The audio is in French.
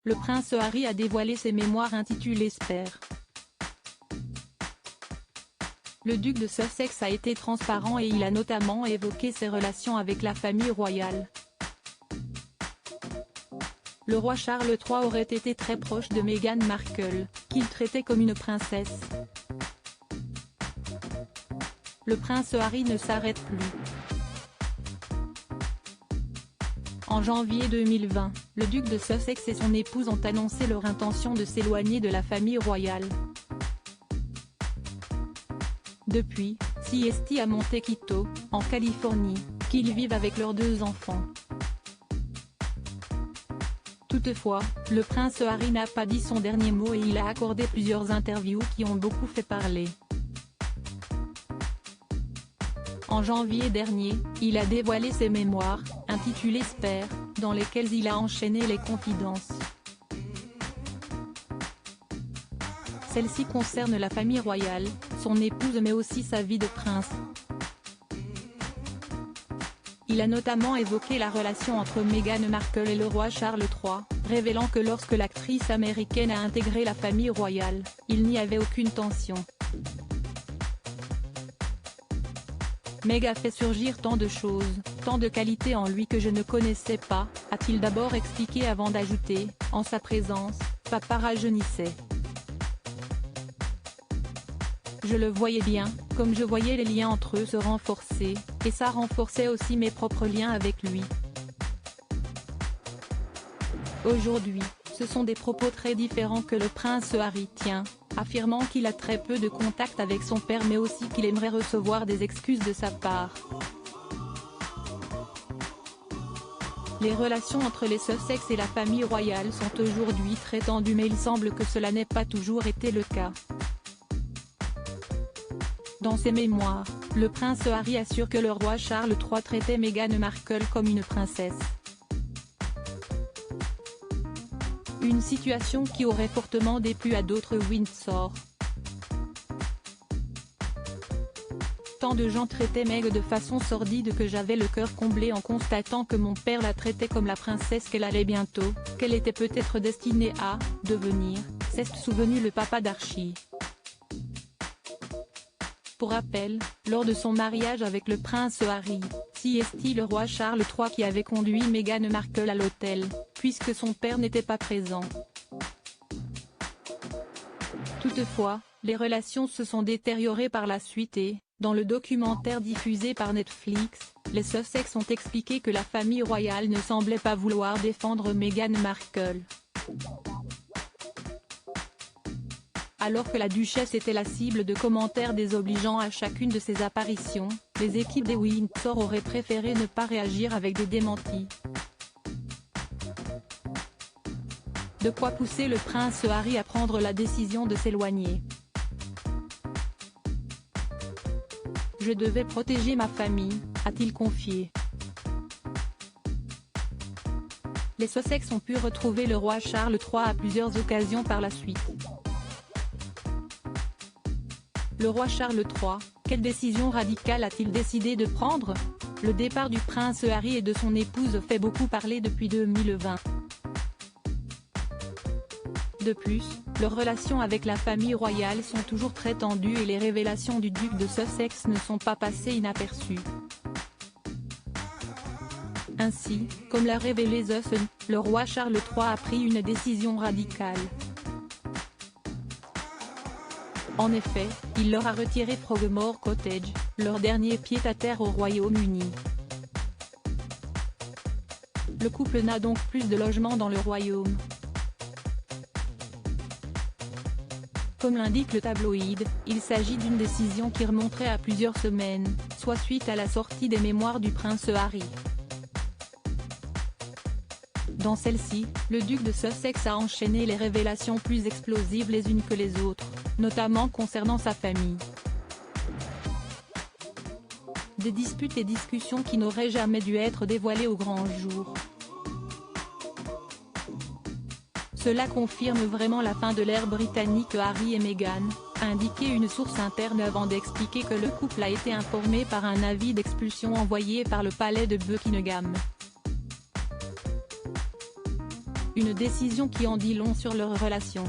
le prince Harry a dévoilé ses mémoires intitulées Spare. Le duc de Sussex a été transparent et il a notamment évoqué ses relations avec la famille royale. Le roi Charles III aurait été très proche de Meghan Markle, qu'il traitait comme une princesse. Le prince Harry ne s'arrête plus. En janvier 2020, le duc de Sussex et son épouse ont annoncé leur intention de s'éloigner de la famille royale. Depuis, CST à Montecito, en Californie, qu'ils vivent avec leurs 2 enfants. Toutefois, le prince Harry n'a pas dit son dernier mot et il a accordé plusieurs interviews qui ont beaucoup fait parler. En janvier dernier, il a dévoilé ses mémoires, intitulées Spare, dans lesquelles il a enchaîné les confidences. Celle-ci concerne la famille royale, son épouse mais aussi sa vie de prince. Il a notamment évoqué la relation entre Meghan Markle et le roi Charles III, révélant que lorsque l'actrice américaine a intégré la famille royale, il n'y avait aucune tension. Meg a fait surgir tant de choses, tant de qualités en lui que je ne connaissais pas, a-t-il d'abord expliqué avant d'ajouter, en sa présence, papa rajeunissait. Je le voyais bien, comme je voyais les liens entre eux se renforcer, et ça renforçait aussi mes propres liens avec lui. Aujourd'hui, ce sont des propos très différents que le prince Harry tient, affirmant qu'il a très peu de contact avec son père mais aussi qu'il aimerait recevoir des excuses de sa part. Les relations entre les Sussex et la famille royale sont aujourd'hui très tendues mais il semble que cela n'ait pas toujours été le cas. Dans ses mémoires, le prince Harry assure que le roi Charles III traitait Meghan Markle comme une princesse. Une situation qui aurait fortement déplu à d'autres Windsor. Tant de gens traitaient Meg de façon sordide que j'avais le cœur comblé en constatant que mon père la traitait comme la princesse qu'elle allait bientôt, qu'elle était peut-être destinée à devenir, s'est souvenu le papa d'Archie. Pour rappel, lors de son mariage avec le prince Harry, CST le roi Charles III qui avait conduit Meghan Markle à l'hôtel, puisque son père n'était pas présent. Toutefois, les relations se sont détériorées par la suite et, dans le documentaire diffusé par Netflix, les Sussex ont expliqué que la famille royale ne semblait pas vouloir défendre Meghan Markle. Alors que la duchesse était la cible de commentaires désobligeants à chacune de ses apparitions, les équipes des Windsor auraient préféré ne pas réagir avec des démentis. De quoi pousser le prince Harry à prendre la décision de s'éloigner. Je devais protéger ma famille, a-t-il confié. Les Sussex ont pu retrouver le roi Charles III à plusieurs occasions par la suite. Le roi Charles III, quelle décision radicale a-t-il décidé de prendre? Le départ du prince Harry et de son épouse fait beaucoup parler depuis 2020. De plus, leurs relations avec la famille royale sont toujours très tendues et les révélations du duc de Sussex ne sont pas passées inaperçues. Ainsi, comme l'a révélé The Sun, le roi Charles III a pris une décision radicale. En effet, il leur a retiré Frogmore Cottage, leur dernier pied-à-terre au Royaume-Uni. Le couple n'a donc plus de logement dans le royaume. Comme l'indique le tabloïd, il s'agit d'une décision qui remonterait à plusieurs semaines, soit suite à la sortie des mémoires du prince Harry. Dans celle-ci, le duc de Sussex a enchaîné les révélations plus explosives les unes que les autres, notamment concernant sa famille. Des disputes et discussions qui n'auraient jamais dû être dévoilées au grand jour. Cela confirme vraiment la fin de l'ère britannique Harry et Meghan, a indiqué une source interne avant d'expliquer que le couple a été informé par un avis d'expulsion envoyé par le palais de Buckingham. une décision qui en dit long sur leur relation.